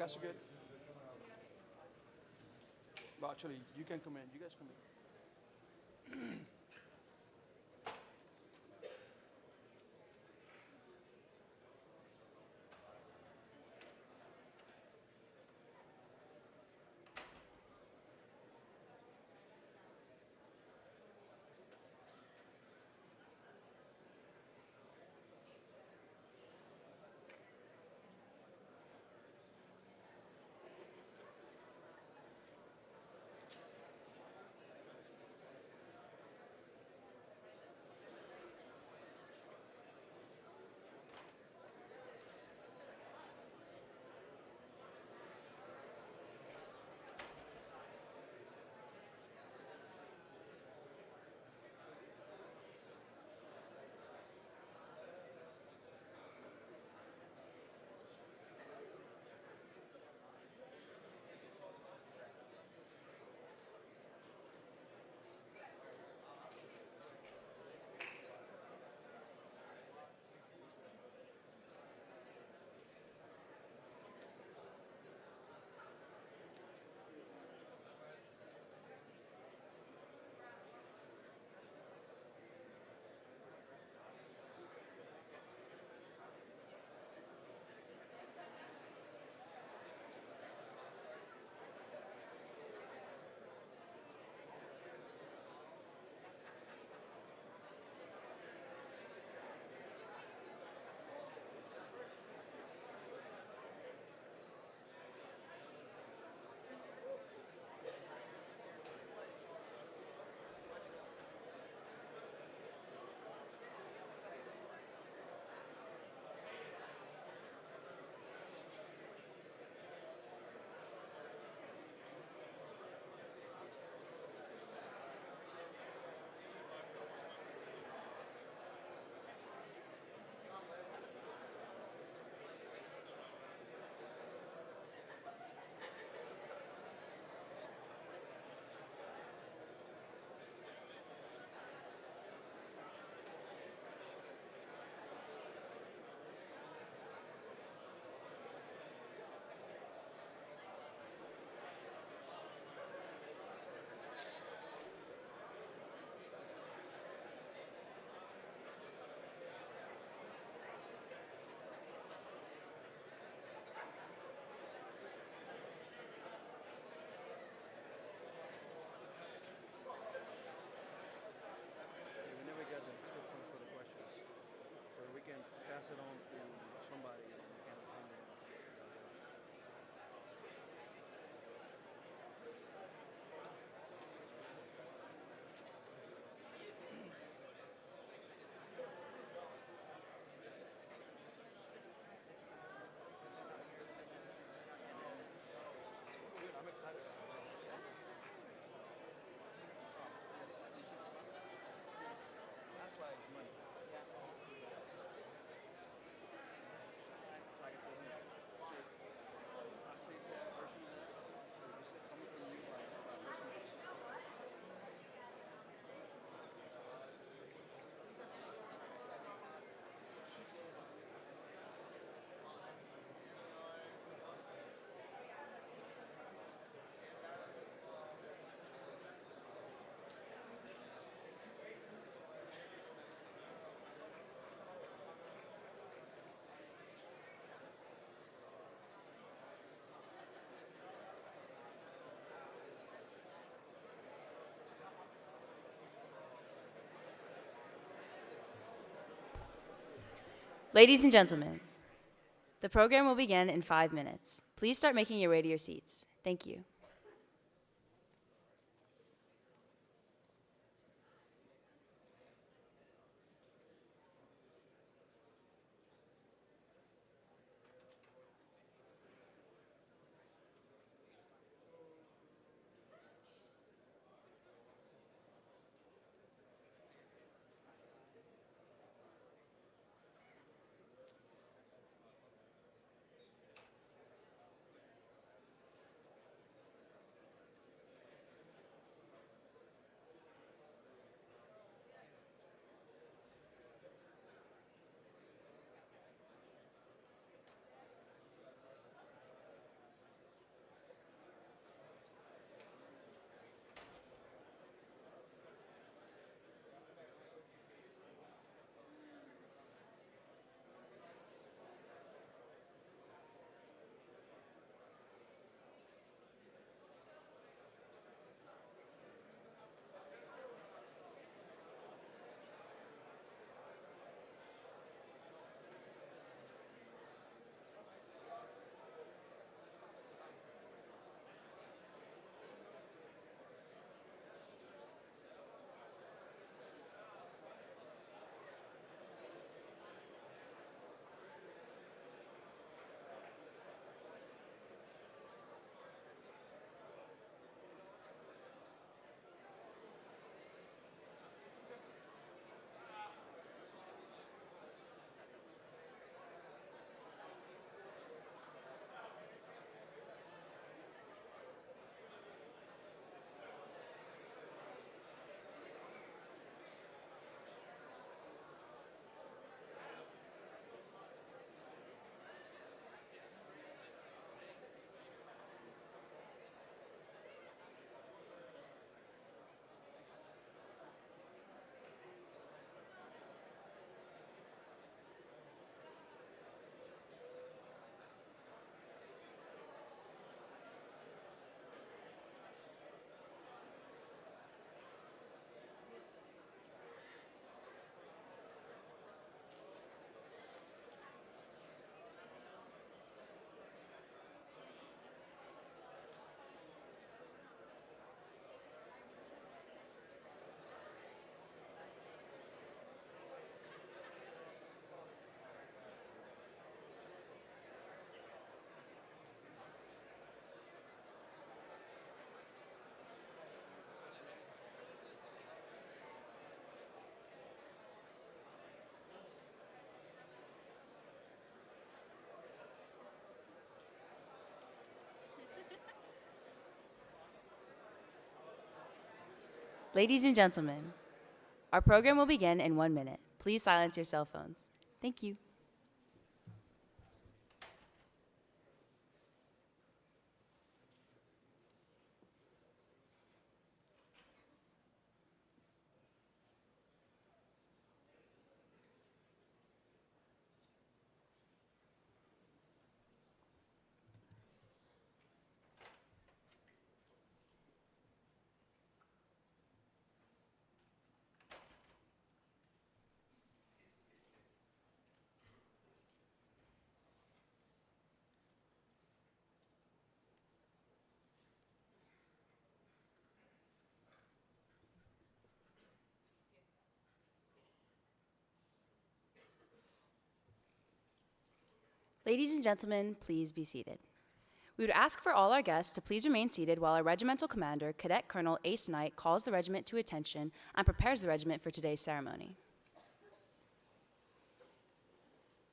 guys are good? Well, actually, you can come in. You guys come in. Yeah, we never got the microphone for the questions, so we can pass it on to somebody and we can hand it off. Dude, I'm excited about it. That's like money. Like I told him, I say that version of that. You said coming from you, like that version of that. Ladies and gentlemen, the program will begin in 5 minutes. Please start making your way to your seats. Thank you. Ladies and gentlemen, our program will begin in 1 minute. Please silence your cell phones. Thank you. Ladies and gentlemen, please be seated. We would ask for all our guests to please remain seated while our regimental commander, Cadet Colonel Ace Knight, calls the regiment to attention and prepares the regiment for today's ceremony.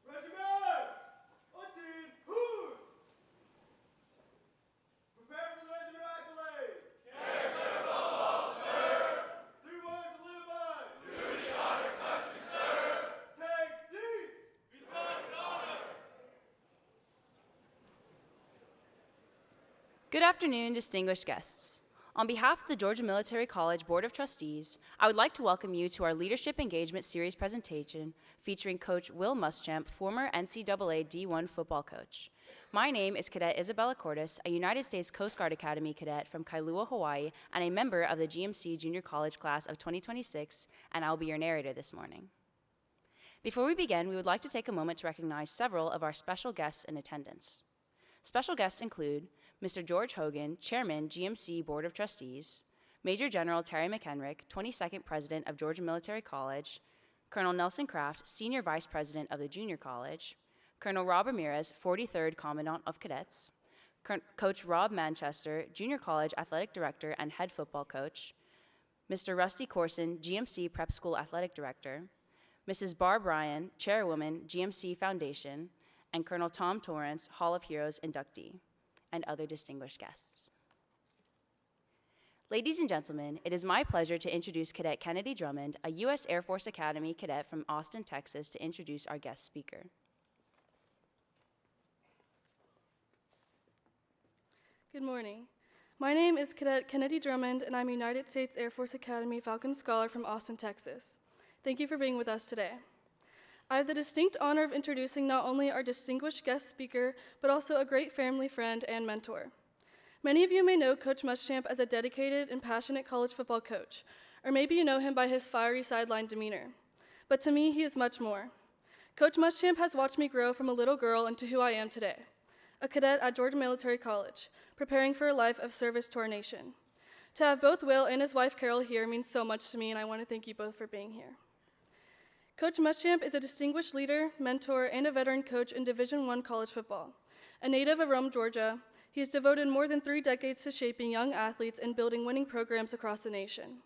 Regiment! Hunting! Hood! Prepare for the regiment accolade! Can't let go all, sir! Do what to live by! Duty, honor, country, sir! Take seat! Be taught in honor! Good afternoon, distinguished guests. On behalf of the Georgia Military College Board of Trustees, I would like to welcome you to our Leadership Engagement Series presentation featuring Coach Will Muschamp, former NCAA D1 football coach. My name is Cadet Isabella Cordes, a United States Coast Guard Academy cadet from Kailua, Hawaii, and a member of the GMC Junior College Class of 2026, and I'll be your narrator this morning. Before we begin, we would like to take a moment to recognize several of our special guests in attendance. Special guests include Mr. George Hogan, Chairman, GMC Board of Trustees, Major General Terry McHenrick, 22nd President of Georgia Military College, Colonel Nelson Kraft, Senior Vice President of the Junior College, Colonel Rob Ramirez, 43rd Commandant of Cadets, Coach Rob Manchester, Junior College Athletic Director and Head Football Coach, Mr. Rusty Corson, GMC Prep School Athletic Director, Mrs. Barb Ryan, Chairwoman, GMC Foundation, and Colonel Tom Torrance, Hall of Heroes inductee, and other distinguished guests. Ladies and gentlemen, it is my pleasure to introduce Cadet Kennedy Drummond, a U.S. Air Force Academy cadet from Austin, Texas, to introduce our guest speaker. Good morning. My name is Cadet Kennedy Drummond, and I'm a United States Air Force Academy Falcon Scholar from Austin, Texas. Thank you for being with us today. I have the distinct honor of introducing not only our distinguished guest speaker, but also a great family friend and mentor. Many of you may know Coach Muschamp as a dedicated and passionate college football coach, or maybe you know him by his fiery sideline demeanor. But to me, he is much more. Coach Muschamp has watched me grow from a little girl into who I am today, a cadet at Georgia Military College, preparing for a life of service to our nation. To have both Will and his wife Carol here means so much to me, and I want to thank you both for being here. Coach Muschamp is a distinguished leader, mentor, and a veteran coach in Division I college football. A native of Rome, Georgia, he has devoted more than 3 decades to shaping young athletes and building winning programs across the nation.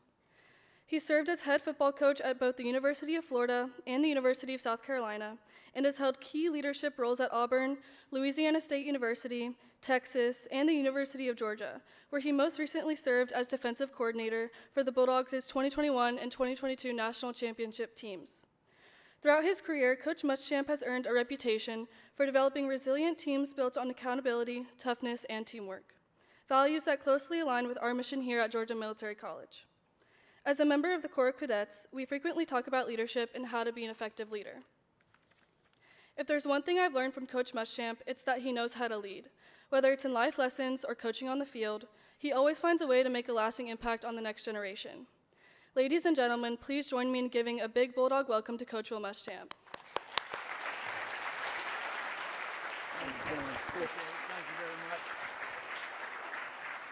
He served as head football coach at both the University of Florida and the University of South Carolina, and has held key leadership roles at Auburn, Louisiana State University, Texas, and the University of Georgia, where he most recently served as defensive coordinator for the Bulldogs' 2021 and 2022 national championship teams. Throughout his career, Coach Muschamp has earned a reputation for developing resilient teams built on accountability, toughness, and teamwork, values that closely align with our mission here at Georgia Military College. As a member of the Corps of Cadets, we frequently talk about leadership and how to be an effective leader. If there's one thing I've learned from Coach Muschamp, it's that he knows how to lead. Whether it's in life lessons or coaching on the field, he always finds a way to make a lasting impact on the next generation. Ladies and gentlemen, please join me in giving a big Bulldog welcome to Coach Will Muschamp. Thank you very much.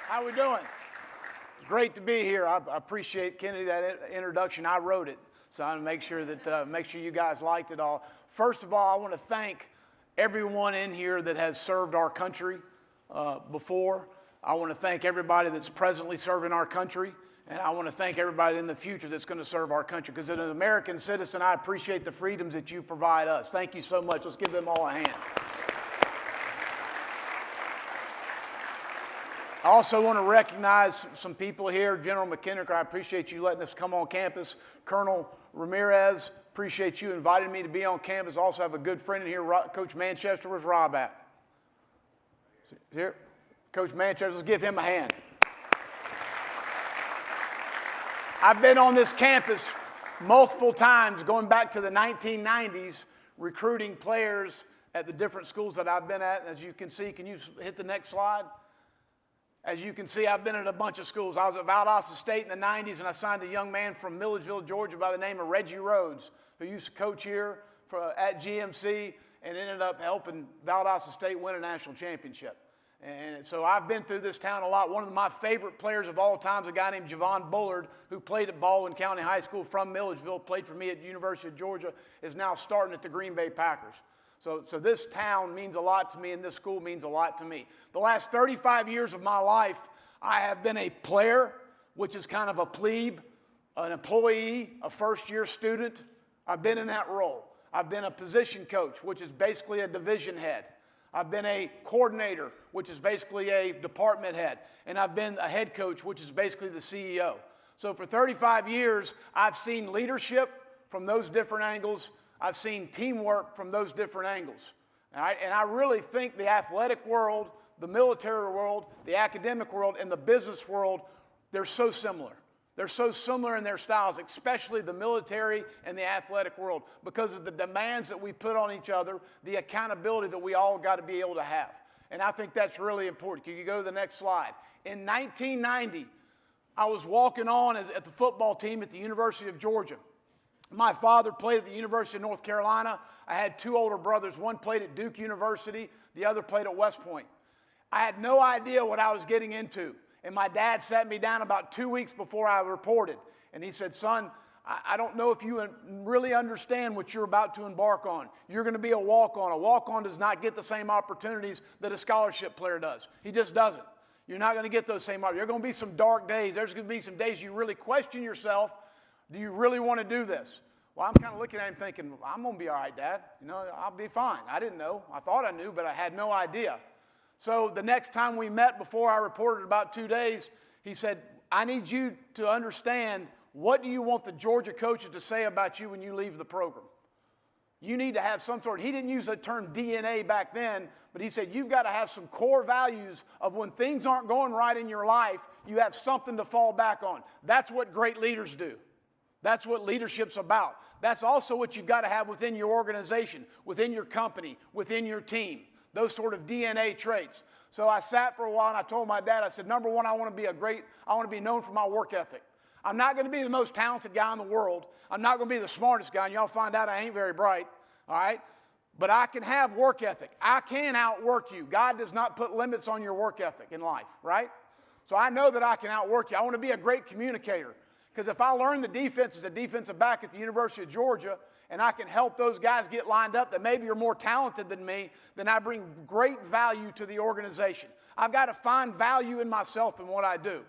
How we doing? It's great to be here. I appreciate, Kennedy, that introduction. I wrote it, so I want to make sure you guys liked it all. First of all, I want to thank everyone in here that has served our country before. I want to thank everybody that's presently serving our country. And I want to thank everybody in the future that's going to serve our country. Because as an American citizen, I appreciate the freedoms that you provide us. Thank you so much. Let's give them all a hand. I also want to recognize some people here. General McKinnick, I appreciate you letting us come on campus. Colonel Ramirez, appreciate you inviting me to be on campus. I also have a good friend in here, Coach Manchester. Where's Rob at? Here. Coach Manchester, let's give him a hand. I've been on this campus multiple times going back to the 1990s recruiting players at the different schools that I've been at. As you can see, can you hit the next slide? As you can see, I've been at a bunch of schools. I was at Valdosta State in the 90s, and I signed a young man from Milledgeville, Georgia by the name of Reggie Rhodes, who used to coach here at GMC and ended up helping Valdosta State win a national championship. And so I've been through this town a lot. One of my favorite players of all time is a guy named Javon Bullard, who played at Baldwin County High School from Milledgeville, played for me at the University of Georgia, is now starting at the Green Bay Packers. So this town means a lot to me, and this school means a lot to me. The last 35 years of my life, I have been a player, which is kind of a plebe, an employee, a first-year student. I've been in that role. I've been a position coach, which is basically a division head. I've been a coordinator, which is basically a department head. And I've been a head coach, which is basically the CEO. So for 35 years, I've seen leadership from those different angles. I've seen teamwork from those different angles. All right? And I really think the athletic world, the military world, the academic world, and the business world, they're so similar. They're so similar in their styles, especially the military and the athletic world, because of the demands that we put on each other, the accountability that we all got to be able to have. And I think that's really important. Can you go to the next slide? In 1990, I was walking on at the football team at the University of Georgia. My father played at the University of North Carolina. I had two older brothers. One played at Duke University. The other played at West Point. I had no idea what I was getting into. And my dad sat me down about 2 weeks before I reported. And he said, son, I don't know if you really understand what you're about to embark on. You're going to be a walk-on. A walk-on does not get the same opportunities that a scholarship player does. He just doesn't. You're not going to get those same opportunities. There are going to be some dark days. There's going to be some days you really question yourself. Do you really want to do this? Well, I'm kind of looking at him thinking, I'm going to be all right, Dad. You know, I'll be fine. I didn't know. I thought I knew, but I had no idea. So the next time we met before I reported about 2 days, he said, I need you to understand, what do you want the Georgia coaches to say about you when you leave the program? You need to have some sort, he didn't use the term DNA back then, but he said you've got to have some core values of when things aren't going right in your life, you have something to fall back on. That's what great leaders do. That's what leadership's about. That's also what you've got to have within your organization, within your company, within your team. Those sort of DNA traits. So I sat for a while and I told my dad, I said, number one, I want to be known for my work ethic. I'm not going to be the most talented guy in the world. I'm not going to be the smartest guy, and y'all find out I ain't very bright, all right? But I can have work ethic. I can outwork you. God does not put limits on your work ethic in life, right? So I know that I can outwork you. I want to be a great communicator, because if I learn the defense as a defensive back at the University of Georgia, and I can help those guys get lined up that maybe are more talented than me, then I bring great value to the organization. I've got to find value in myself and what I do.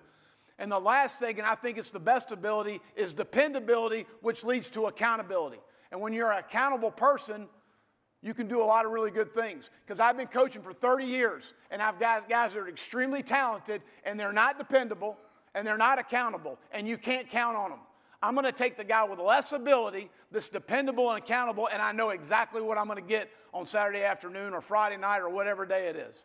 And the last thing, and I think it's the best ability, is dependability, which leads to accountability. And when you're an accountable person, you can do a lot of really good things. Because I've been coaching for 30 years, and I've got guys that are extremely talented, and they're not dependable, and they're not accountable, and you can't count on them. I'm going to take the guy with less ability that's dependable and accountable, and I know exactly what I'm going to get on Saturday afternoon or Friday night or whatever day it is.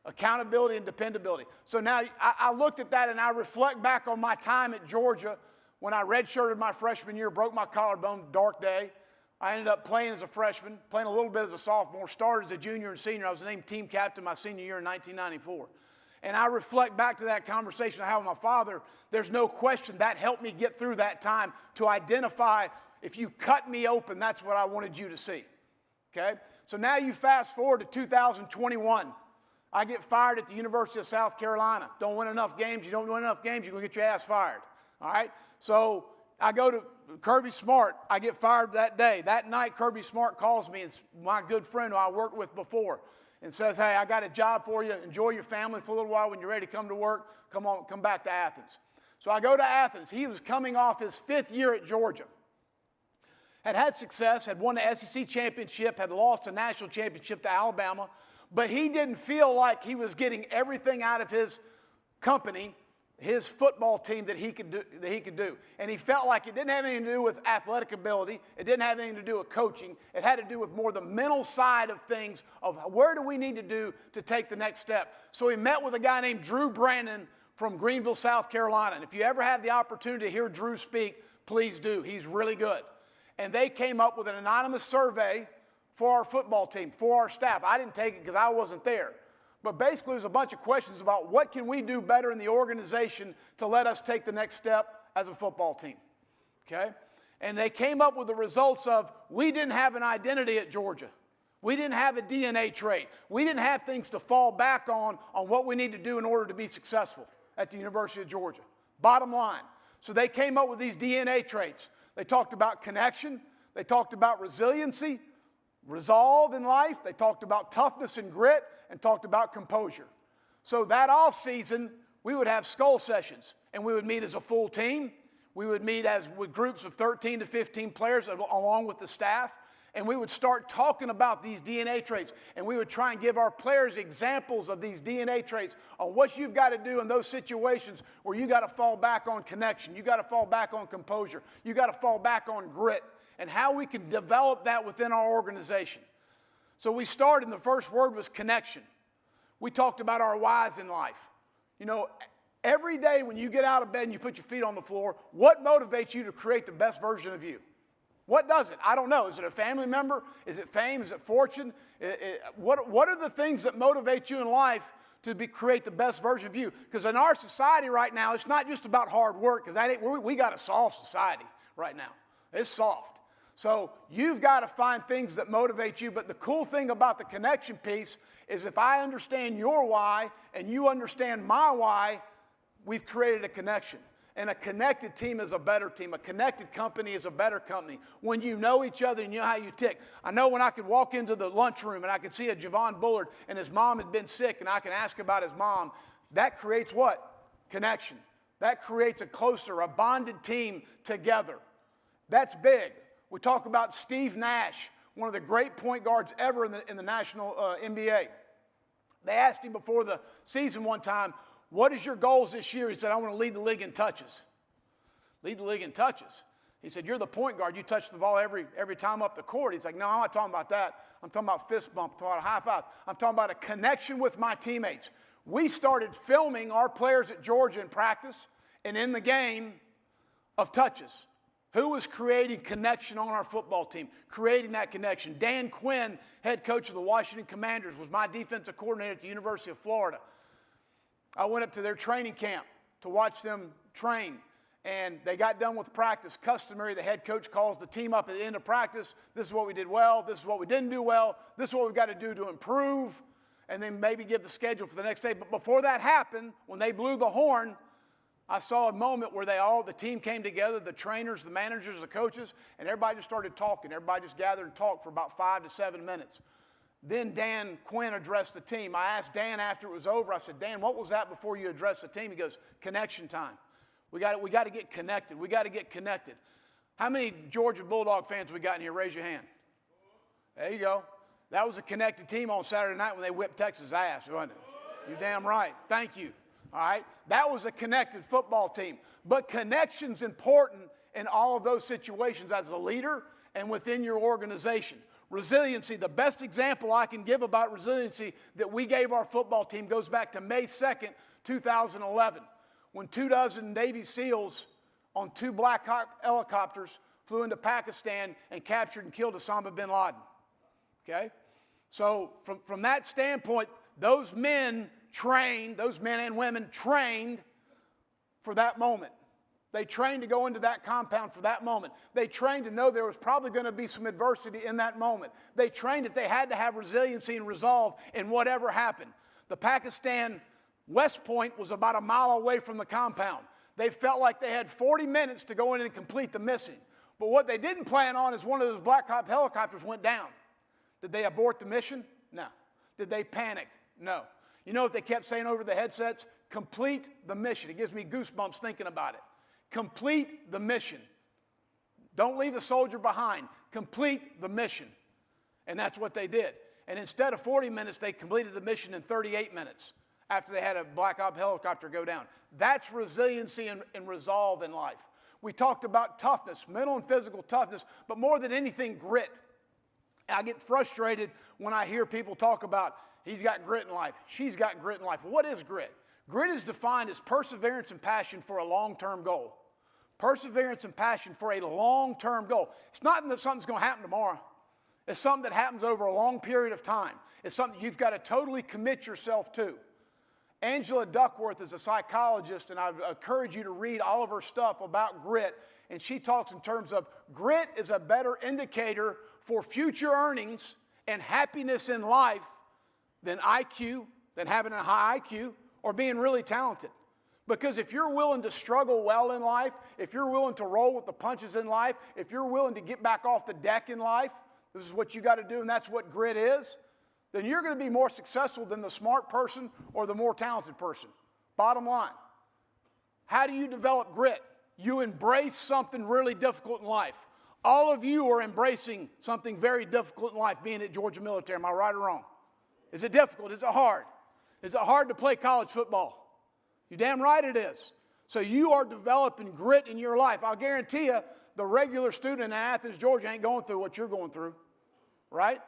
Accountability and dependability. So now I looked at that and I reflect back on my time at Georgia when I redshirted my freshman year, broke my collarbone, dark day. I ended up playing as a freshman, playing a little bit as a sophomore, started as a junior and senior. I was named team captain my senior year in 1994. And I reflect back to that conversation I had with my father. There's no question that helped me get through that time to identify, if you cut me open, that's what I wanted you to see. Okay? So now you fast forward to 2021. I get fired at the University of South Carolina. Don't win enough games. You don't win enough games, you're going to get your ass fired. All right? So I go to Kirby Smart. I get fired that day. That night, Kirby Smart calls me. It's my good friend who I worked with before. And says, hey, I got a job for you. Enjoy your family for a little while. When you're ready to come to work, come back to Athens. So I go to Athens. He was coming off his 5th year at Georgia. Had success, had won the SEC championship, had lost a national championship to Alabama, but he didn't feel like he was getting everything out of his company, his football team that he could do. And he felt like it didn't have anything to do with athletic ability. It didn't have anything to do with coaching. It had to do with more the mental side of things of where do we need to do to take the next step. So he met with a guy named Drew Brandon from Greenville, South Carolina. And if you ever have the opportunity to hear Drew speak, please do. He's really good. And they came up with an anonymous survey for our football team, for our staff. I didn't take it because I wasn't there. But basically, there's a bunch of questions about what can we do better in the organization to let us take the next step as a football team, okay? And they came up with the results of we didn't have an identity at Georgia. We didn't have a DNA trait. We didn't have things to fall back on what we need to do in order to be successful at the University of Georgia. Bottom line. So they came up with these DNA traits. They talked about connection. They talked about resiliency, resolve in life. They talked about toughness and grit, and talked about composure. So that off season, we would have skull sessions, and we would meet as a full team. We would meet with groups of 13 to 15 players along with the staff, and we would start talking about these DNA traits, and we would try and give our players examples of these DNA traits on what you've got to do in those situations where you got to fall back on connection, you got to fall back on composure, you got to fall back on grit, and how we can develop that within our organization. So we started, and the first word was connection. We talked about our whys in life. You know, every day when you get out of bed and you put your feet on the floor, what motivates you to create the best version of you? What does it? I don't know. Is it a family member? Is it fame? Is it fortune? What are the things that motivate you in life to create the best version of you? Because in our society right now, it's not just about hard work, because we got a soft society right now. It's soft. So you've got to find things that motivate you. But the cool thing about the connection piece is if I understand your why and you understand my why, we've created a connection. And a connected team is a better team. A connected company is a better company. When you know each other and you know how you tick. I know when I could walk into the lunchroom and I could see a Javon Bullard and his mom had been sick and I can ask about his mom, that creates what? Connection. That creates a closer, a bonded team together. That's big. We talk about Steve Nash, one of the great point guards ever in the national NBA. They asked him before the season one time, what is your goals this year? He said, I want to lead the league in touches. Lead the league in touches. He said, you're the point guard. You touch the ball every time up the court. He's like, no, I'm not talking about that. I'm talking about fist bump. I'm talking about a high five. I'm talking about a connection with my teammates. We started filming our players at Georgia in practice and in the game of touches. Who was creating connection on our football team? Creating that connection. Dan Quinn, head coach of the Washington Commanders, was my defensive coordinator at the University of Florida. I went up to their training camp to watch them train, and they got done with practice. Customary, the head coach calls the team up at the end of practice. This is what we did well. This is what we didn't do well. This is what we've got to do to improve, and then maybe give the schedule for the next day. But before that happened, when they blew the horn, I saw a moment where the team came together, the trainers, the managers, the coaches, and everybody just started talking. Everybody just gathered and talked for about 5 to 7 minutes. Then Dan Quinn addressed the team. I asked Dan after it was over, I said, Dan, what was that before you addressed the team? He goes, connection time. We got to get connected. We got to get connected. How many Georgia Bulldog fans we got in here? Raise your hand. There you go. That was a connected team on Saturday night when they whipped Texas' ass, wasn't it? You're damn right. Thank you. All right? That was a connected football team. But connection's important in all of those situations as a leader and within your organization. Resiliency, the best example I can give about resiliency that we gave our football team goes back to May 2nd, 2011, when 24 Navy SEALs on 2 Black Hawk helicopters flew into Pakistan and captured and killed Osama bin Laden. Okay? So from that standpoint, those men and women trained for that moment. They trained to go into that compound for that moment. They trained to know there was probably going to be some adversity in that moment. They trained that they had to have resiliency and resolve in whatever happened. The Pakistan West Point was about a mile away from the compound. They felt like they had 40 minutes to go in and complete the mission. But what they didn't plan on is one of those Black Hawk helicopters went down. Did they abort the mission? No. Did they panic? No. You know what they kept saying over the headsets? Complete the mission. It gives me goosebumps thinking about it. Complete the mission. Don't leave the soldier behind. Complete the mission. And that's what they did. And instead of 40 minutes, they completed the mission in 38 minutes. after they had a Black Ops helicopter go down. That's resiliency and resolve in life. We talked about toughness, mental and physical toughness, but more than anything, grit. And I get frustrated when I hear people talk about, he's got grit in life, she's got grit in life. What is grit? Grit is defined as perseverance and passion for a long-term goal. Perseverance and passion for a long-term goal. It's not that something's going to happen tomorrow. It's something that happens over a long period of time. It's something you've got to totally commit yourself to. Angela Duckworth is a psychologist, and I encourage you to read all of her stuff about grit. And she talks in terms of grit is a better indicator for future earnings and happiness in life than IQ, than having a high IQ, or being really talented. Because if you're willing to struggle well in life, if you're willing to roll with the punches in life, if you're willing to get back off the deck in life, this is what you got to do, and that's what grit is, then you're going to be more successful than the smart person or the more talented person. Bottom line. How do you develop grit? You embrace something really difficult in life. All of you are embracing something very difficult in life being at Georgia Military. Am I right or wrong? Is it difficult? Is it hard? Is it hard to play college football? You're damn right it is. So you are developing grit in your life. I'll guarantee you, the regular student in Athens, Georgia ain't going through what you're going through, right?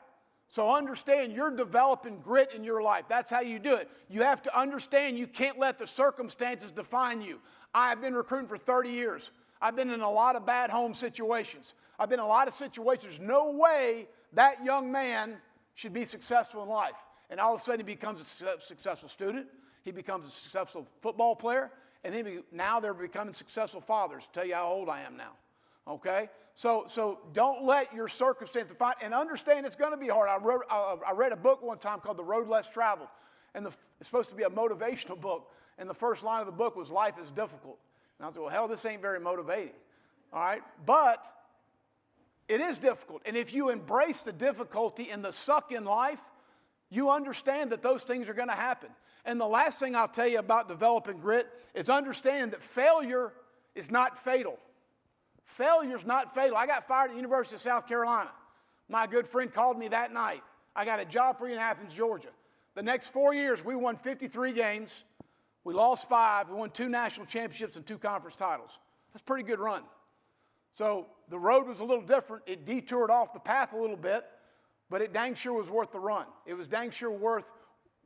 So understand you're developing grit in your life. That's how you do it. You have to understand you can't let the circumstances define you. I've been recruiting for 30 years. I've been in a lot of bad home situations. I've been in a lot of situations. There's no way that young man should be successful in life. And all of a sudden he becomes a successful student. He becomes a successful football player. And then now they're becoming successful fathers. I'll tell you how old I am now. Okay? So don't let your circumstance define, and understand it's going to be hard. I read a book one time called The Road Less Traveled. And it's supposed to be a motivational book. And the first line of the book was, life is difficult. And I was like, well, hell, this ain't very motivating. All right? But it is difficult. And if you embrace the difficulty and the suck in life, you understand that those things are going to happen. And the last thing I'll tell you about developing grit is understanding that failure is not fatal. Failure's not fatal. I got fired at the University of South Carolina. My good friend called me that night. I got a job for you in Athens, Georgia. The next 4 years, we won 53 games. We lost 5. We won 2 national championships and 2 conference titles. That's a pretty good run. So the road was a little different. It detoured off the path a little bit, but it dang sure was worth the run. It was dang sure worth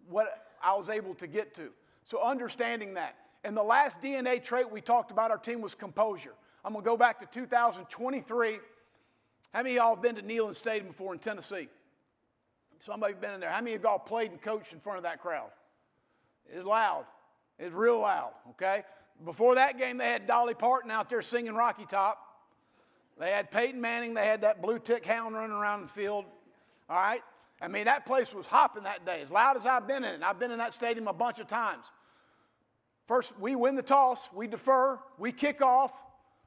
what I was able to get to. So understanding that. And the last DNA trait we talked about our team was composure. I'm going to go back to 2023. How many of y'all have been to Neyland Stadium before in Tennessee? Somebody's been in there. How many of y'all played and coached in front of that crowd? It's loud. It's real loud, okay? Before that game, they had Dolly Parton out there singing Rocky Top. They had Peyton Manning. They had that blue tick hound running around the field, all right? I mean, that place was hopping that day, as loud as I've been in it. I've been in that stadium a bunch of times. First, we win the toss. We defer. We kick off.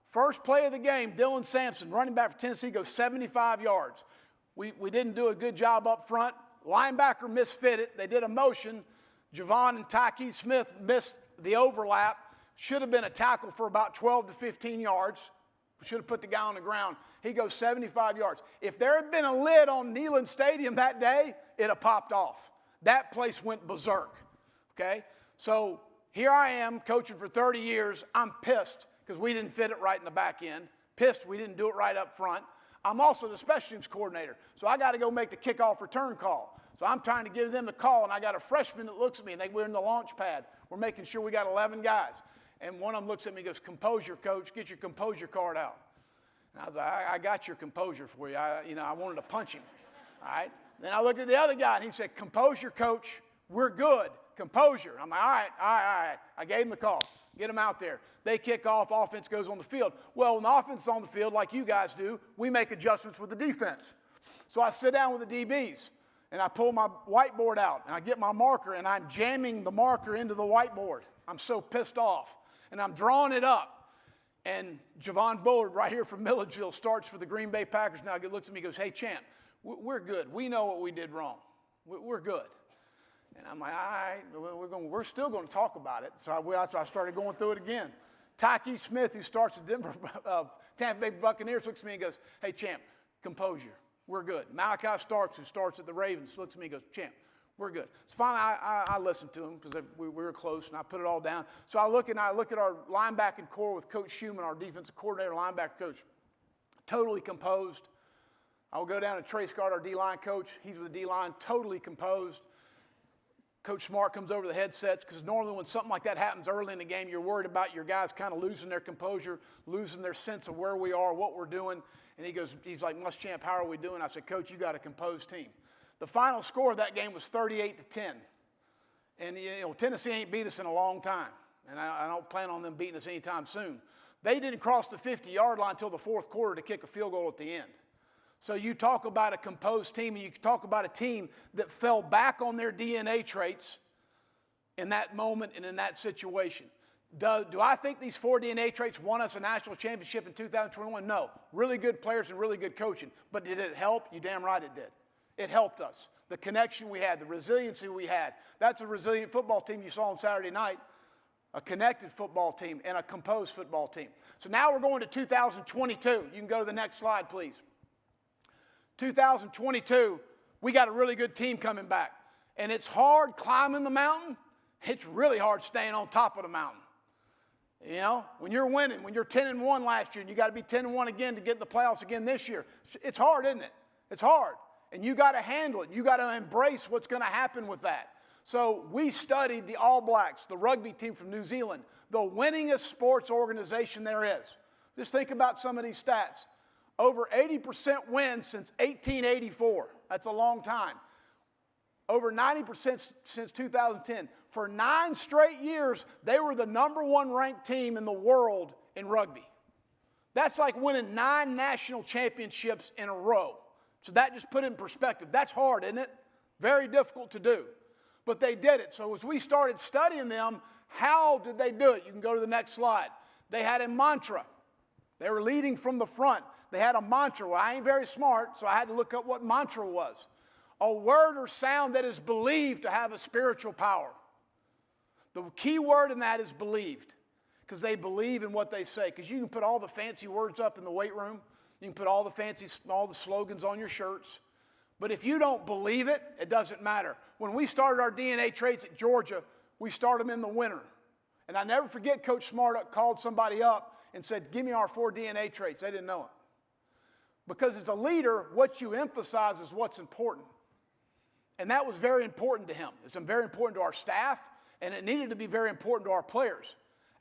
First play of the game, Dylan Sampson, running back for Tennessee, goes 75 yards. We didn't do a good job up front. Linebacker misfitted. They did a motion. Javon and Tyke Smith missed the overlap. Should have been a tackle for about 12 to 15 yards. We should have put the guy on the ground. He goes 75 yards. If there had been a lid on Neyland Stadium that day, it'd have popped off. That place went berserk, okay? So here I am coaching for 30 years. I'm pissed because we didn't fit it right in the back end. Pissed we didn't do it right up front. I'm also the special teams coordinator, so I got to go make the kickoff return call. So I'm trying to give them the call, and I got a freshman that looks at me, and we're in the launch pad. We're making sure we got 11 guys. And one of them looks at me and goes, "Composure, coach, get your composure card out." And I was like, I got your composure for you. I wanted to punch him, all right? Then I looked at the other guy, and he said, "Composure, coach, we're good. Composure." I'm like, all right. I gave him the call. Get them out there. They kick off, offense goes on the field. Well, when the offense is on the field, like you guys do, we make adjustments with the defense. So I sit down with the DBs, and I pull my whiteboard out, and I get my marker, and I'm jamming the marker into the whiteboard. I'm so pissed off. And I'm drawing it up. And Javon Bullard, right here from Milledgeville, starts for the Green Bay Packers. Now he looks at me and goes, "Hey, champ, we're good. We know what we did wrong. We're good." And I'm like, all right, we're still going to talk about it. So I started going through it again. Tyke Smith, who starts at Tampa Bay Buccaneers, looks at me and goes, "Hey, champ, composure. We're good." Malachi Starks, who starts at the Ravens, looks at me and goes, "Champ, We're good. So finally, I listened to him because we were close, and I put it all down. So I look at our linebacking core with Coach Schumann, our defensive coordinator, linebacker coach, totally composed. I will go down to Trace Gard, our D-line coach. He's with the D-line, totally composed. Coach Smart comes over the headsets because normally when something like that happens early in the game, you're worried about your guys kind of losing their composure, losing their sense of where we are, what we're doing. And he's like, Muschamp, how are we doing? I said, Coach, you got a composed team. The final score of that game was 38-10. And, Tennessee ain't beat us in a long time. And I don't plan on them beating us anytime soon. They didn't cross the 50-yard line until the fourth quarter to kick a field goal at the end. So you talk about a composed team, and you talk about a team that fell back on their DNA traits in that moment and in that situation. Do I think these 4 DNA traits won us a national championship in 2021? No. Really good players and really good coaching. But did it help? You damn right it did. It helped us. The connection we had, the resiliency we had. That's a resilient football team you saw on Saturday night. A connected football team and a composed football team. So now we're going to 2022. You can go to the next slide, please. 2022, we got a really good team coming back. And it's hard climbing the mountain. It's really hard staying on top of the mountain. When you're winning, when you're 10-1 last year, and you got to be 10-1 again to get in the playoffs again this year. It's hard, isn't it? It's hard. And you got to handle it. You got to embrace what's going to happen with that. So we studied the All Blacks, the rugby team from New Zealand, the winningest sports organization there is. Just think about some of these stats. Over 80% wins since 1884. That's a long time. Over 90% since 2010. For 9 straight years, they were the #1 ranked team in the world in rugby. That's like winning 9 national championships in a row. So that just put it in perspective. That's hard, isn't it? Very difficult to do. But they did it. So as we started studying them, how did they do it? You can go to the next slide. They had a mantra. They were leading from the front. They had a mantra. Well, I ain't very smart, so I had to look up what mantra was. A word or sound that is believed to have a spiritual power. The key word in that is believed, because they believe in what they say. Because you can put all the fancy words up in the weight room. You can put all the slogans on your shirts. But if you don't believe it, it doesn't matter. When we started our DNA traits at Georgia, we started them in the winter. And I never forget Coach Smart called somebody up and said, give me our 4 DNA traits. They didn't know it. Because as a leader, what you emphasize is what's important. And that was very important to him. It's very important to our staff, and it needed to be very important to our players.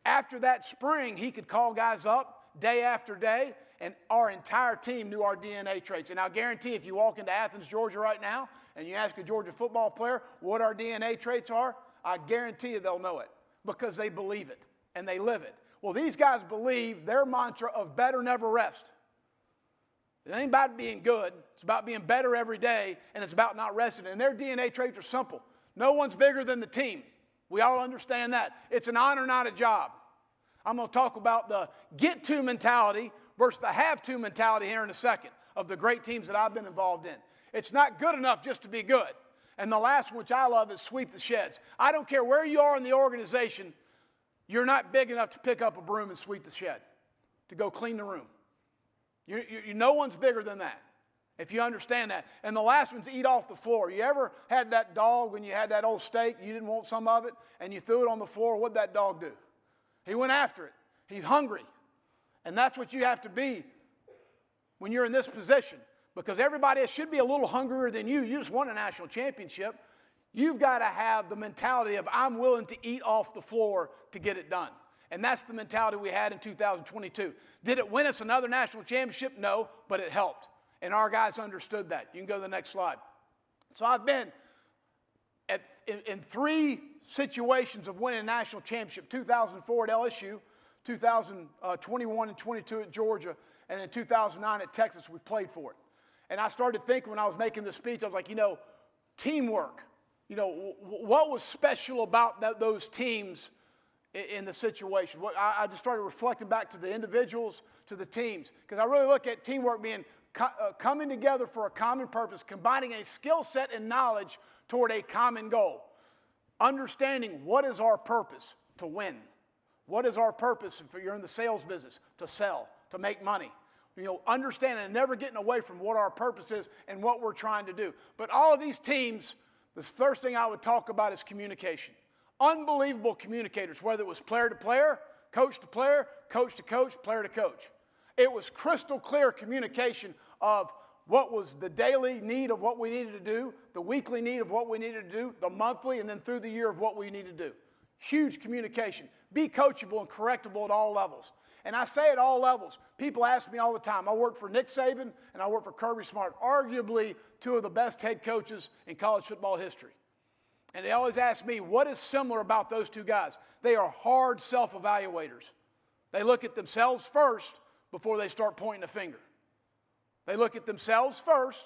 After that spring, he could call guys up day after day, and our entire team knew our DNA traits. And I'll guarantee if you walk into Athens, Georgia right now, and you ask a Georgia football player what our DNA traits are, I guarantee you they'll know it because they believe it and they live it. Well, these guys believe their mantra of better, never rest. It ain't about being good. It's about being better every day, and it's about not resting. And their DNA traits are simple. No one's bigger than the team. We all understand that. It's an honor, not a job. I'm going to talk about the get-to mentality versus the have-to mentality here in a second of the great teams that I've been involved in. It's not good enough just to be good. And the last one, which I love, is sweep the sheds. I don't care where you are in the organization, you're not big enough to pick up a broom and sweep the shed, to go clean the room. No one's bigger than that, if you understand that. And the last one's eat off the floor. You ever had that dog when you had that old steak, you didn't want some of it, and you threw it on the floor? What'd that dog do? He went after it. He's hungry. And that's what you have to be when you're in this position, because everybody else should be a little hungrier than you. You just won a national championship. You've got to have the mentality of I'm willing to eat off the floor to get it done. And that's the mentality we had in 2022. Did it win us another national championship? No, but it helped. And our guys understood that. You can go to the next slide. So I've been in 3 situations of winning a national championship: 2004 at LSU, 2021 and 22 at Georgia, and in 2009 at Texas, we played for it. And I started thinking when I was making this speech, I was like, teamwork. What was special about those teams in the situation? I just started reflecting back to the individuals, to the teams, because I really look at teamwork being coming together for a common purpose, combining a skill set and knowledge toward a common goal. Understanding what is our purpose: to win. What is our purpose if you're in the sales business? To sell, to make money. Understanding and never getting away from what our purpose is and what we're trying to do. But all of these teams, The first thing I would talk about is communication. Unbelievable communicators, whether it was player to player, coach to player, coach to coach, player to coach. It was crystal clear communication of what was the daily need of what we needed to do, the weekly need of what we needed to do, the monthly, and then through the year of what we needed to do. Huge communication. Be coachable and correctable at all levels. And I say at all levels. People ask me all the time. I work for Nick Saban and I work for Kirby Smart, arguably two of the best head coaches in college football history. And they always ask me, what is similar about those two guys? They are hard self-evaluators. They look at themselves first before they start pointing a finger. They look at themselves first.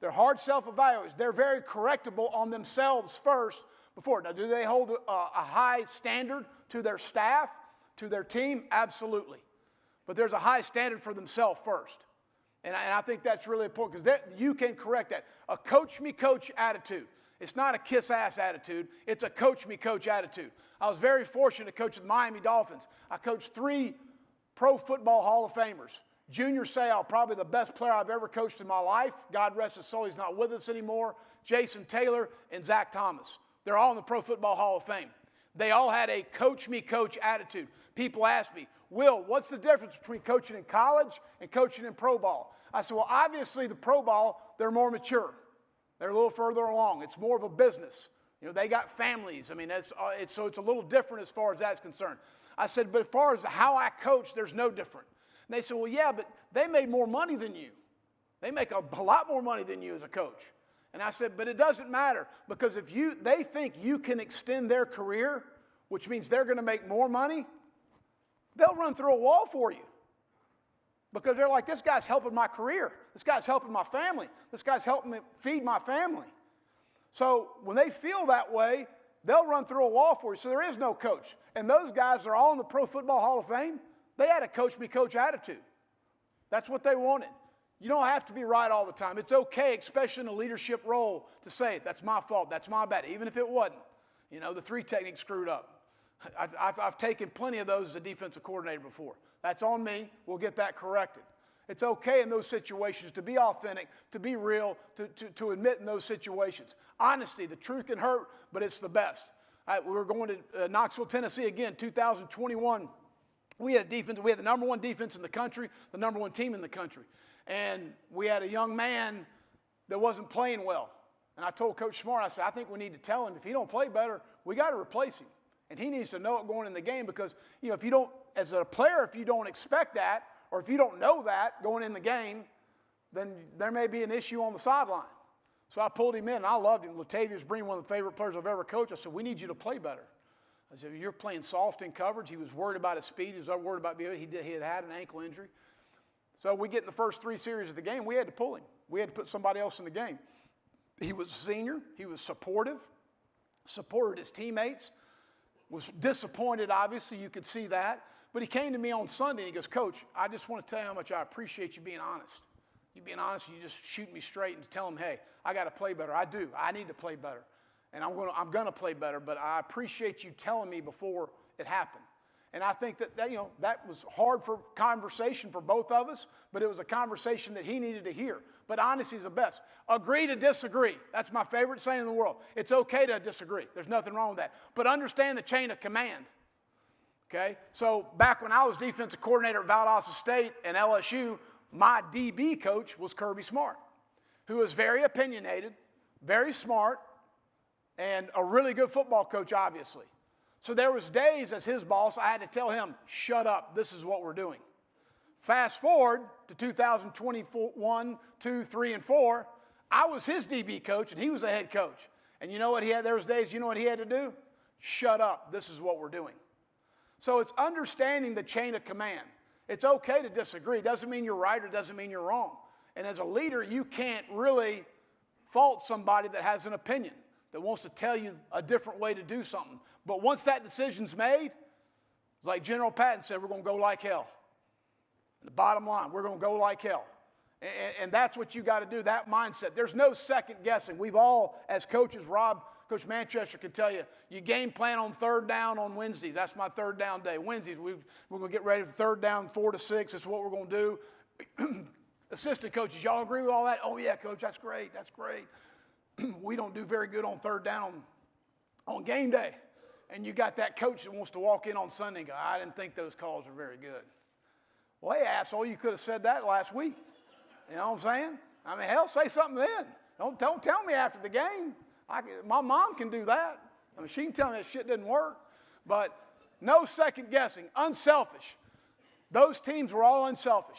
They're hard self-evaluators. They're very correctable on themselves first before. Now, do they hold a high standard to their staff, to their team? Absolutely. But there's a high standard for themselves first. And I think that's really important because you can correct that. A coach-me-coach attitude. It's not a kiss-ass attitude. It's a coach-me-coach attitude. I was very fortunate to coach the Miami Dolphins. I coached 3 Pro Football Hall of Famers. Junior Seau, probably the best player I've ever coached in my life. God rest his soul, he's not with us anymore. Jason Taylor and Zach Thomas. They're all in the Pro Football Hall of Fame. They all had a coach-me-coach attitude. People ask me, Will, what's the difference between coaching in college and coaching in pro ball? I said, well, obviously the pro ball, they're more mature. They're a little further along. It's more of a business. You know, they got families. I mean, so it's a little different as far as that's concerned. I said, but as far as how I coach, there's no different. And they said, well, yeah, but they made more money than you. They make a lot more money than you as a coach. And I said, but it doesn't matter because if they think you can extend their career, which means they're going to make more money, they'll run through a wall for you. Because they're like, this guy's helping my career. This guy's helping my family. This guy's helping me feed my family. So when they feel that way, they'll run through a wall for you. So there is no coach. And those guys are all in the Pro Football Hall of Fame. They had a coach-me-coach attitude. That's what they wanted. You don't have to be right all the time. It's okay, especially in a leadership role, to say, that's my fault, that's my bad, even if it wasn't. You know, the 3 technique screwed up. I've taken plenty of those as a defensive coordinator before. That's on me. We'll get that corrected. It's okay in those situations to be authentic, to be real, to admit in those situations. Honesty, the truth can hurt, but it's the best. We were going to Knoxville, Tennessee again, 2021. We had a defense. We had the number 1 defense in the country, the number 1 team in the country. And we had a young man that wasn't playing well. And I told Coach Smart, I said, I think we need to tell him if he don't play better, we got to replace him. And he needs to know it going in the game because, you know, if you don't, as a player, if you don't expect that or if you don't know that going in the game, then there may be an issue on the sideline. So I pulled him in, and I loved him. Latavius Breen, one of the favorite players I've ever coached. I said, we need you to play better. I said, you're playing soft in coverage. He was worried about his speed. He was worried about being he had an ankle injury. So we get in the first 3 series of the game, we had to pull him. We had to put somebody else in the game. He was a senior. He was supported his teammates, was disappointed, obviously. You could see that. But he came to me on Sunday, and he goes, Coach, I just want to tell you how much I appreciate you being honest. You being honest, you just shoot me straight and tell him, hey, I got to play better. I do. I need to play better. And I'm going to play better, but I appreciate you telling me before it happened. And I think that you know, that was hard for conversation for both of us, but it was a conversation that he needed to hear. But honesty is the best. Agree to disagree. That's my favorite saying in the world. It's okay to disagree. There's nothing wrong with that. But understand the chain of command. Okay? So back when I was defensive coordinator at Valdosta State and LSU, my DB coach was Kirby Smart, who was very opinionated, very smart, and a really good football coach, obviously. So there was days as his boss, I had to tell him, shut up, this is what we're doing. Fast forward to 2021, 2, 3, and 4, I was his DB coach and he was a head coach. And you know what he had, there was days, you know what he had to do? Shut up, this is what we're doing. So it's understanding the chain of command. It's okay to disagree. It doesn't mean you're right or doesn't mean you're wrong. And as a leader, you can't really fault somebody that has an opinion, that wants to tell you a different way to do something. But once that decision's made, it's like General Patton said, we're going to go like hell. And the bottom line, we're going to go like hell. And that's what you got to do, that mindset. There's no second guessing. We've all, as coaches, Coach Manchester can tell you, you game plan on 3rd down on Wednesdays. That's my 3rd down day. Wednesdays, we're going to get ready for 3rd down, 4 to 6. That's what we're going to do. Assistant coaches, y'all agree with all that? Oh, yeah, Coach, that's great. That's great. we don't do very good on third down on game day. And you got that coach that wants to walk in on Sunday and go, I didn't think those calls were very good. Well, hey, asshole, you could have said that last week. You know what I'm saying? I mean, hell, say something then. Don't tell me after the game. My mom can do that. I mean, she can tell me that shit didn't work. But no second guessing, unselfish. Those teams were all unselfish.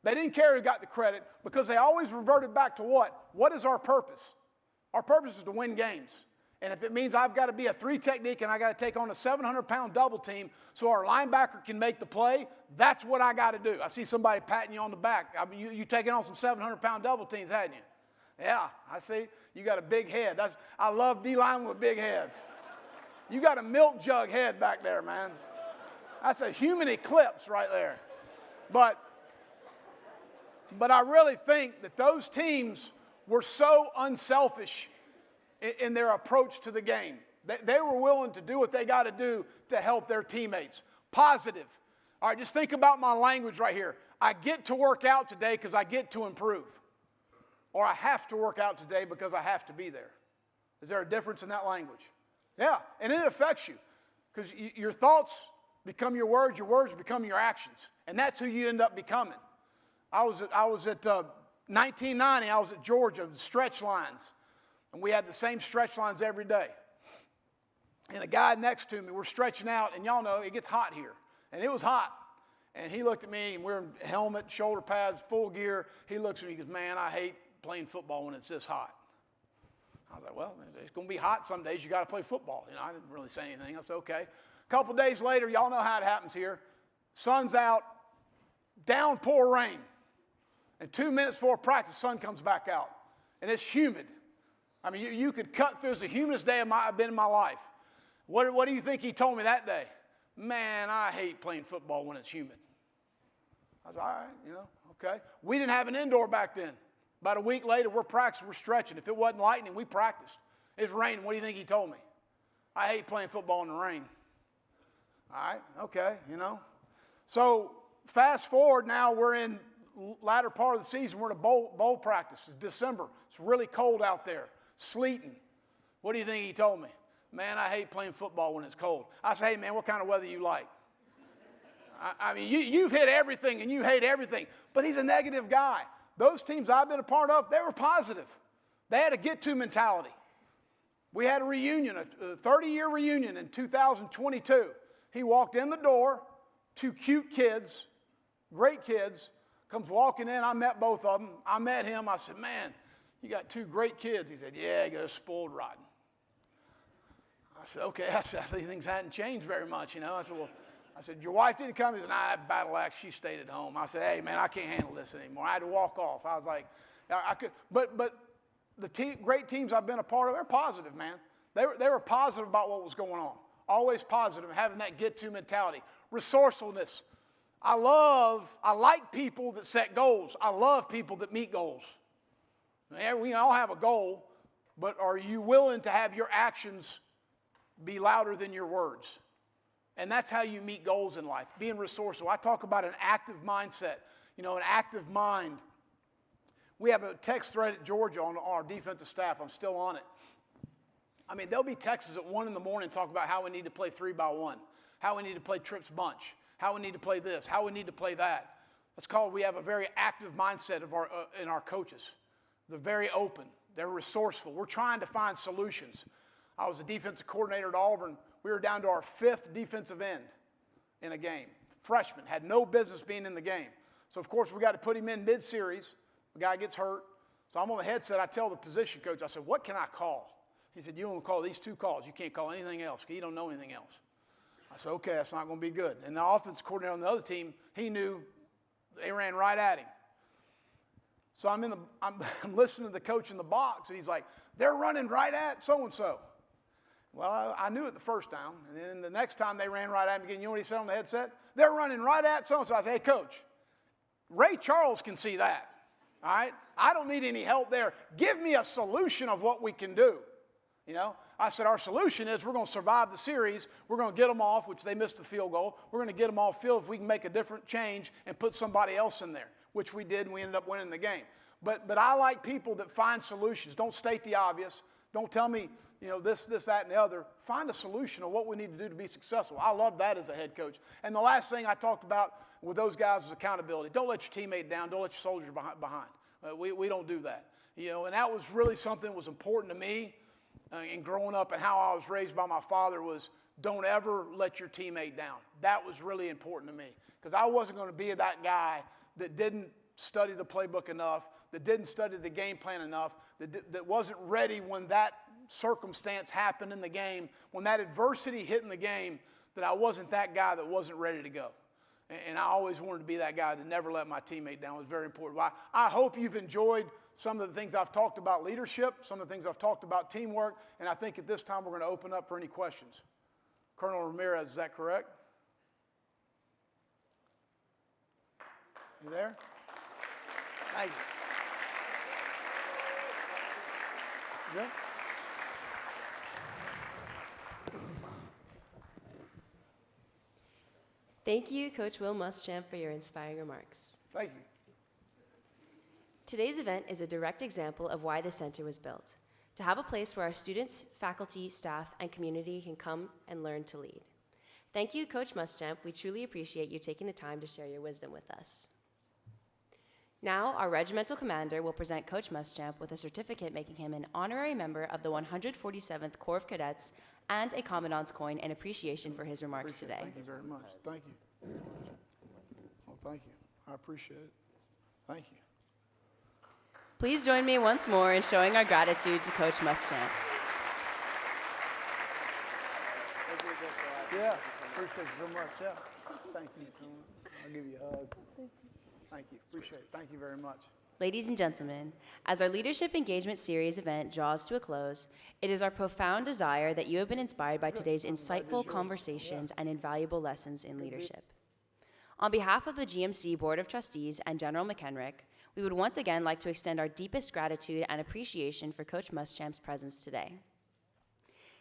They didn't care who got the credit because they always reverted back to what? What is our purpose? Our purpose is to win games. And if it means I've got to be a 3 technique and I got to take on a 700-pound double team so our linebacker can make the play, that's what I got to do. I see somebody patting you on the back. I mean, you taking on some 700-pound double teams, hadn't you? Yeah, I see. You got a big head. I love D-linemen with big heads. You got a milk jug head back there, man. That's a human eclipse right there. But I really think that those teams were so unselfish in their approach to the game. They were willing to do what they got to do to help their teammates. Positive. All right, just think about my language right here. I get to work out today because I get to improve. Or I have to work out today because I have to be there. Is there a difference in that language? Yeah, and it affects you because your thoughts become your words become your actions. And that's who you end up becoming. I was at 1990, I was at Georgia, the stretch lines. And we had the same stretch lines every day. And a guy next to me, we're stretching out, and y'all know it gets hot here. And it was hot. And he looked at me, and we're in helmet, shoulder pads, full gear. He looks at me and goes, man, I hate playing football when it's this hot. I was like, well, it's going to be hot some days. You got to play football. You know, I didn't really say anything. I said, okay. A couple days later, y'all know how it happens here. Sun's out, downpour rain. And 2 minutes before practice, the sun comes back out. And it's humid. I mean, you could cut through. It's the humidest day I've been in my life. What do you think he told me that day? Man, I hate playing football when it's humid. I was all right, you know, okay. We didn't have an indoor back then. About a week later, we're practicing, we're stretching. If it wasn't lightning, we practiced. It's raining. What do you think he told me? I hate playing football in the rain. All right, okay, you know. So fast forward now, we're in latter part of the season. We're in a bowl practice. It's December. It's really cold out there. Sleeting. What do you think he told me? Man, I hate playing football when it's cold. I say, hey, man, what kind of weather you like? I mean, you've hit everything and you hate everything. But he's a negative guy. Those teams I've been a part of, they were positive. They had a get-to mentality. We had a reunion, a 30-year reunion in 2022. He walked in the door, 2 cute kids, great kids, comes walking in. I met both of them. I met him. I said, man, you got 2 great kids. He said, yeah, he goes spoiled rotten. I said, okay. I said, I think things hadn't changed very much, you know. I said, your wife didn't come? He said, nah, that battle axe, she stayed at home. I said, hey, man, I can't handle this anymore. I had to walk off. I was like, I could, but the great teams I've been a part of, they're positive, man. They were positive about what was going on. Always positive, having that get-to mentality. Resourcefulness. I like people that set goals. I love people that meet goals. We all have a goal, but are you willing to have your actions be louder than your words? And that's how you meet goals in life, being resourceful. I talk about an active mindset, you know, an active mind. We have a text thread at Georgia on our defensive staff. I'm still on it. I mean, there'll be texts at 1 in the morning talk about how we need to play 3-by-1, how we need to play trips bunch, how we need to play this, how we need to play that. That's called, we have a very active mindset in our coaches. They're very open. They're resourceful. We're trying to find solutions. I was a defensive coordinator at Auburn. We were down to our 5th defensive end in a game. Freshman, had no business being in the game. So, of course, we got to put him in mid-series. The guy gets hurt. So I'm on the headset. I tell the position coach, I said, what can I call? He said, you only call these 2 calls. You can't call anything else because you don't know anything else. I said, okay, that's not going to be good. And the offensive coordinator on the other team, he knew they ran right at him. So I'm listening to the coach in the box, and he's like, they're running right at so-and-so. Well, I knew it the first time, and then the next time they ran right at him again, you know what he said on the headset? They're running right at so-and-so. I said, hey, coach, Ray Charles can see that, all right? I don't need any help there. Give me a solution of what we can do, you know? I said, our solution is we're going to survive the series. We're going to get them off, which they missed the field goal. We're going to get them off field if we can make a different change and put somebody else in there, which we did, and we ended up winning the game. But I like people that find solutions. Don't state the obvious. Don't tell me, this, that, and the other. Find a solution of what we need to do to be successful. I love that as a head coach. And the last thing I talked about with those guys was accountability. Don't let your teammate down. Don't let your soldiers behind. We don't do that. And that was really something that was important to me in growing up, and how I was raised by my father was, don't ever let your teammate down. That was really important to me, because I wasn't going to be that guy that didn't study the playbook enough, that didn't study the game plan enough, that wasn't ready when that circumstance happened in the game, when that adversity hit in the game, that I wasn't that guy that wasn't ready to go. And I always wanted to be that guy that never let my teammate down. It was very important. I hope you've enjoyed some of the things I've talked about leadership, some of the things I've talked about teamwork, and I think at this time we're going to open up for any questions. Colonel Ramirez, is that correct? You there? Thank you. Good? Thank you, Coach Will Muschamp, for your inspiring remarks. Thank you. Today's event is a direct example of why the center was built, to have a place where our students, faculty, staff, and community can come and learn to lead. Thank you, Coach Muschamp. We truly appreciate you taking the time to share your wisdom with us. Now, our regimental commander will present Coach Muschamp with a certificate making him an honorary member of the 147th Corps of Cadets and a Commandant's coin in appreciation for his remarks today. Thank you very much. Thank you. Well, thank you. I appreciate it. Thank you. Please join me once more in showing our gratitude to Coach Muschamp. Yeah, appreciate you so much. Yeah, thank you so much. I'll give you a hug. Thank you. Appreciate it. Thank you very much. Ladies and gentlemen, as our Leadership Engagement Series event draws to a close, it is our profound desire that you have been inspired by today's insightful conversations and invaluable lessons in leadership. On behalf of the GMC Board of Trustees and General McHenrick, we would once again like to extend our deepest gratitude and appreciation for Coach Muschamp's presence today.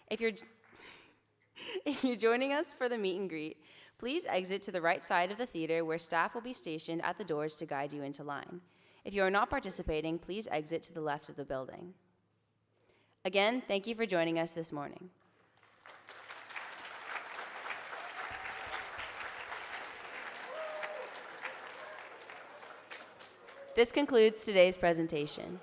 If you're joining us for the meet and greet, please exit to the right side of the theater where staff will be stationed at the doors to guide you into line. If you are not participating, please exit to the left of the building. Again, thank you for joining us this morning. This concludes today's presentation.